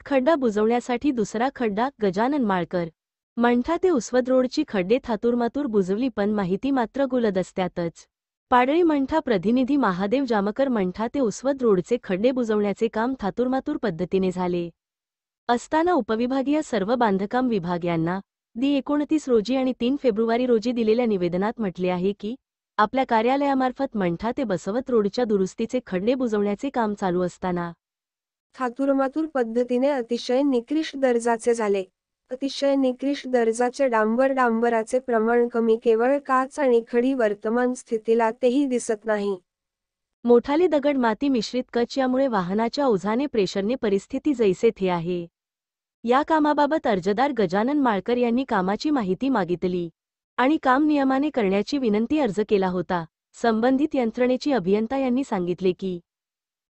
एक खड्डा बुजवण्यासाठी दुसरा खड्डा. गजानन माळकर. मंठा ते उसवद रोडची खड्डे थातूरमातूर बुजवली पण माहिती मात्र गुलदस्त्यातच. पाडळी मंठा प्रतिनिधी महादेव जामकर. मंठा ते उसवद रोडचे खड्डे बुजवण्याचे काम थातूरमातूर पद्धतीने झाले असताना उपविभागीय सर्व बांधकाम विभाग यांना दि 29 रोजी आणि 3 फेब्रुवारी रोजी दिलेल्या निवेदनात म्हटले आहे की आपल्या कार्यालयामार्फत मंठा ते बसवत रोडच्या दुरुस्तीचे खड्डे बुजवण्याचे काम चालू असताना थातूरमातूर पद्धतीने अतिशय निकृष्ट दर्जाचे झाले. अतिशय निकृष्ट दर्जाचे डांबराचे प्रमाण कमी, केवळ काच आणि खडी वर्तमान स्थितीला तेही दिसत नाही. मोठाले दगड, माती मिश्रित कच, यामुळे वाहनाच्या ओझाने प्रेशरने परिस्थिती जैसे थे आहे. या कामाबाबत अर्जदार गजानन माळकर यांनी कामाची माहिती मागितली आणि काम नियमाने करण्याची विनंती अर्ज केला होता. संबंधित यंत्रणेची अभियंता यांनी सांगितले की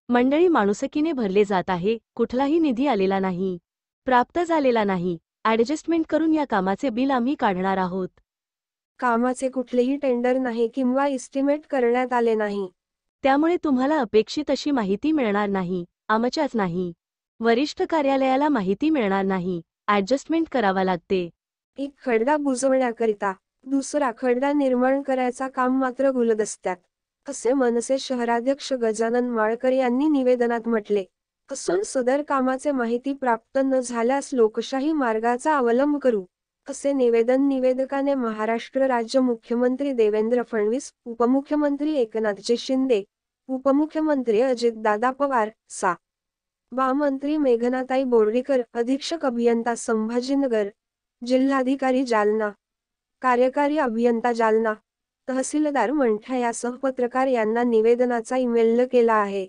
मंडळी माणुसकीने भरले जात आहे, कुठलाही निधी आलेला नाही, प्राप्त झालेला नाही. ॲडजस्टमेंट करून या कामाचे बिल आम्ही काढणार आहोत. कामाचे कुठलेही टेंडर नाही किंवा इस्टिमेट करण्यात आले नाही. त्यामुळे तुम्हाला अपेक्षित अशी माहिती मिळणार नाही, आमच्याच नाही, वरिष्ठ कार्यालयाला माहिती मिळणार नाही. ॲडजस्टमेंट करावा लागते. एक खड्डा बुजवण्याकरिता दुसरा खड्डा निर्माण करायचा काम मात्र गुलदस्त्यात, असे मनसे शहराध्यक्ष गजानन माळकर यांनी निवेदनात म्हटले असून सदर कामाचे माहिती प्राप्त न झाल्यास लोकशाही मार्गाचा अवलंब करू, असे निवेदन निवेदकाने महाराष्ट्र राज्य मुख्यमंत्री देवेंद्र फडणवीस, उपमुख्यमंत्री एकनाथजी शिंदे, उपमुख्यमंत्री अजितदादा पवार, सा. बा मंत्री मेघनाताई बोर्डीकर, अधीक्षक अभियंता संभाजीनगर, जिल्हाधिकारी जालना, कार्यकारी अभियंता जालना, तहसीलदार मंठा यासह पत्रकार यांना निवेदनाचा ईमेल केला आहे.